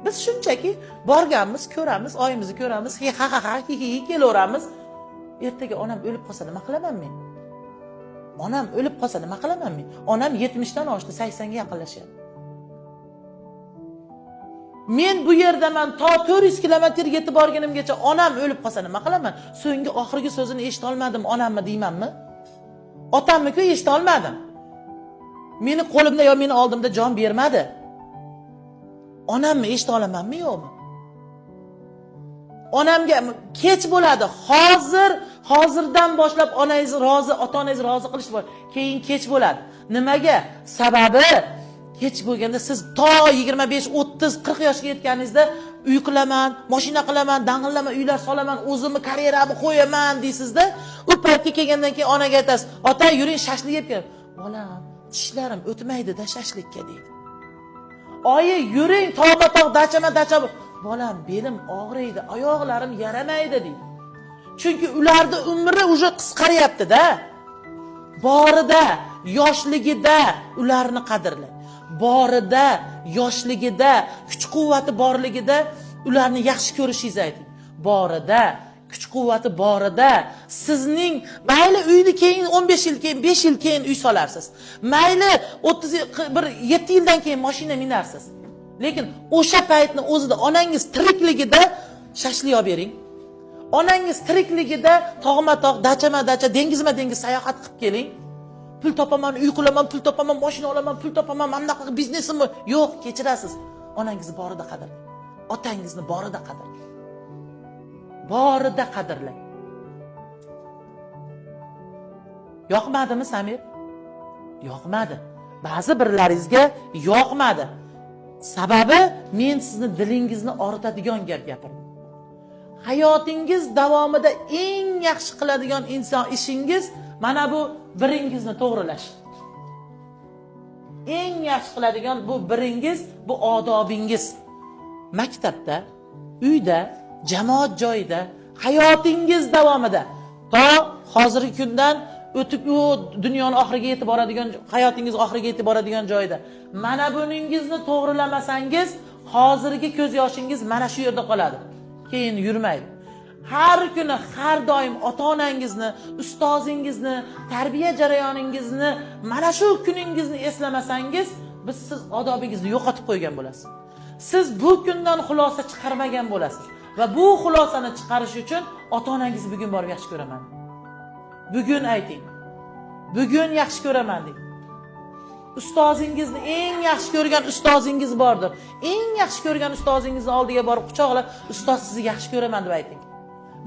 Biz shunchaki borganmiz, ko'ramiz, oyimizni ko'ramiz, ha ha ha hi kelaveramiz. Ertaga onam o'lib qolsa nima qilaman men? Onam o'lib qolsa nima qilaman men? Onam 70 dan oshdi, 80 ga yaqinlashyapti. Men bu yerdaman to 400 kilometr yetib borganimgacha onam o'lib qolsa nima qilaman? So'nggi oxirgi so'zini eshita olmadim, onammi deymanmi? Otamni-ku eshita olmadim. Meni qo'limda yo meni oldimda jon bermadi. Onamni eshita olamanmi yo'qmi? Onamga kech bo'ladi. Hozirdan boshlab onangiz rozi, ota-onangiz rozi qilish bor. Keyin kech bo'ladi. Nimaga? Sababi kech bo'lganda siz to 25, 30, 40 yoshga yetganingizda uy qilaman, mashina qilaman, dang'illaman, uylar solaman, o'zimni karyeramni qo'yaman deysizda, u paytga kelgandan keyin onaga aytasiz, "Ota, yuring shashlik yeb kel." "Bolam, tishlarim o'tmaydi-da shashlikka" deydi. "Oyi, yuring tog'ma-tog' dacha. Bolam, belim og'riydi, oyoqlarim yaramaydi" deydi. Chunki ularning umri уже qisqaryapti-da. Borida, yoshligida ularni qadrlang. Borida, yoshligida, kuch-quvvati borligida ularni yaxshi ko'rishingizni ayting. Borida, kuch-quvvati borida sizning mayli uyni keyin 15 yil keyin, 5 yil keyin uy solarsiz. Mayli 7 yildan keyin mashina minarsiz. Lekin o'sha paytni o'zida onangiz tirikligida shashlik olib bering. Onangiz tirikligida tog'ma-tog', dacha, dengizma-dengiz sayohat qilib keling. Pul topaman, uy qilaman, pul topaman, mashina olaman, pul topaman, mana bunaqa biznesimmi? Yo'q, kechirasiz. Onangizni borida qadrlang. Otangizni borida qadrlang. Borida qadrlang. Yoqmadimi, Samir? Yoqmadi. Ba'zi birlaringizga yoqmadi. Sababi men sizni dilingizni og'ritadigan gap gapirdim. Hayotingiz davomida eng yaxshi qiladigan inson ishingiz mana bu biringizni to'g'rilash. Eng yaxshi qiladigan bu biringiz, bu odobingiz. Maktabda, uyda, jamoat joyida, hayotingiz davomida to hozirgi kundan o'tib u dunyoni oxiriga yetib boradigan, hayotingiz oxiriga yetib boradigan joyda mana buningizni to'g'rilamasangiz, hozirgi ko'z yoshingiz mana shu yerda qoladi. Keyin yurmaydi. Har kuni, har doim ota-onangizni, ustozingizni, tarbiya jarayoningizni, mana shu kuningizni eslamasangiz, siz odobingizni yo'qotib qo'ygan bo'lasiz. Siz bu kundan xulosa chiqarmagan bo'lasiz va bu xulosani chiqarish uchun ota-onangizni bugun borib yaxshi ko'raman. Bugun ayting. Bugun yaxshi ko'raman deng. Ustozingizni eng yaxshi ko'rgan ustozingiz bordir. Eng yaxshi ko'rgan ustozingizni oldiga borib quchoqlab, "Ustoz, sizni yaxshi ko'raman" deb ayting.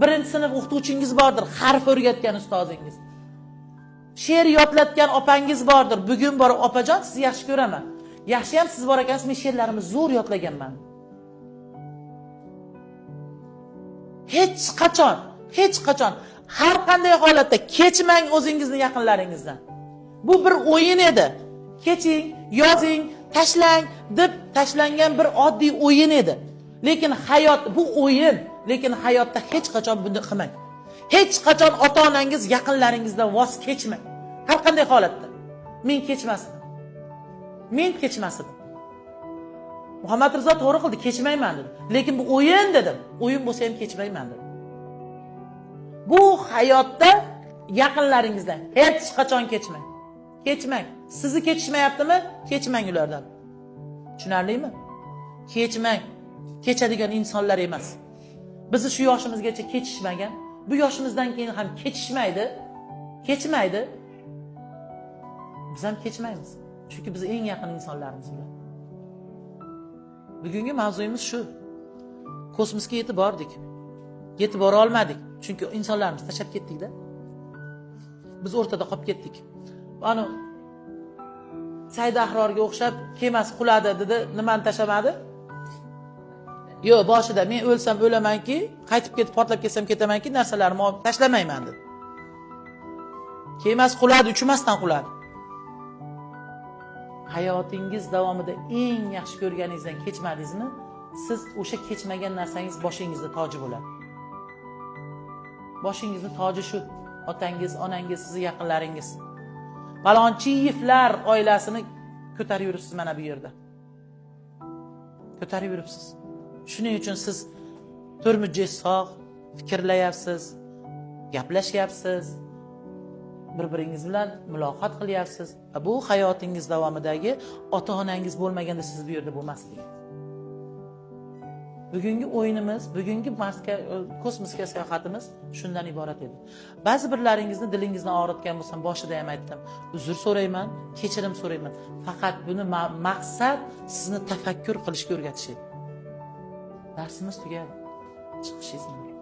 Birinchi sinf o'qituvchingiz bordir, harf o'rgatgan ustozingiz. She'r yodlatgan opangiz bordir. Bugun borib, "Opajon, sizni yaxshi ko'raman. Yaxshi ham siz bor ekansiz, men she'rlarimni zo'r yodlaganman." Hech qachon har qanday holatda kechmang o'zingizni yaqinlaringizdan. Bu bir o'yin edi. Keching, yozing, tashlang deb tashlangan bir oddiy o'yin edi. Lekin hayot bu o'yin, lekin hayotda hech qachon buni qilmang. Hech qachon ota-onangiz, yaqinlaringizdan voz kechmang. Har qanday holatda. Men kechmasdim. Muhammad Rizo to'g'ri qildi, kechmayman dedi. Lekin bu o'yin dedim. O'yin bo'lsa ham kechmayman dedim. Bu hayotda yaqinlaringizdan hech qachon kechmang. Kechmang. Sizni kechishmayaptimi? Kechmang ulardan. Tushunarlimi? Kechmang. Kechadigan insonlar emas. Bizni shu yoshimizgacha kechishmagan, bu yoshimizdan keyin ham kechishmaydi. Biz ham kechmaymiz. Chunki biz eng yaqin insonlarimiz ular. Bugungi mavzuyimiz shu. Kosmosga yetib bordik. Yetib bora olmadik. Chunki insonlarimiz tashlab ketdik-da. Biz o'rtada qolib ketdik. Ana Said Ahrorga o'xshab kemasi quladi dedi, nimani tashamadi? Yo'q, boshida men o'lsam o'lamanki, qaytib ketib portlab ketsam ketamanki, narsalarimni olib tashlamayman dedi. Kemasi quladi, uchmasdan quladi. Hayotingiz davomida eng yaxshi ko'rganingizdan kechmadingizmi? Siz o'sha kechmagan narsangiz boshingizda toji bo'ladi. Boshingizda toji shu. Otangiz, onangiz, sizni yaqinlaringiz. Balonchiyevlar oilasini ko'tarib yuribsiz mana bu yerda. Ko'tarib yuribsiz. Shuning uchun siz turmuj sog', fikrlayapsiz, gaplashyapsiz, bir-biringiz bilan muloqot qilyapsiz. Bu hayotingiz davomidagi ota-onangiz bo'lmaganda siz bu yerda bo'lmasdingiz. Bugungi o'yinimiz, bugungi kosmosga sayohatimiz shundan iborat edi. Ba'zi birlaringizni dilingizdan og'ritgan bo'lsam, boshida ham aytdim. Uzr so'rayman, kechirim so'rayman. Faqat buni maqsad sizni tafakkur qilishga o'rgatish edi. Darsimiz tugadi. Chiqishingiz mumkin.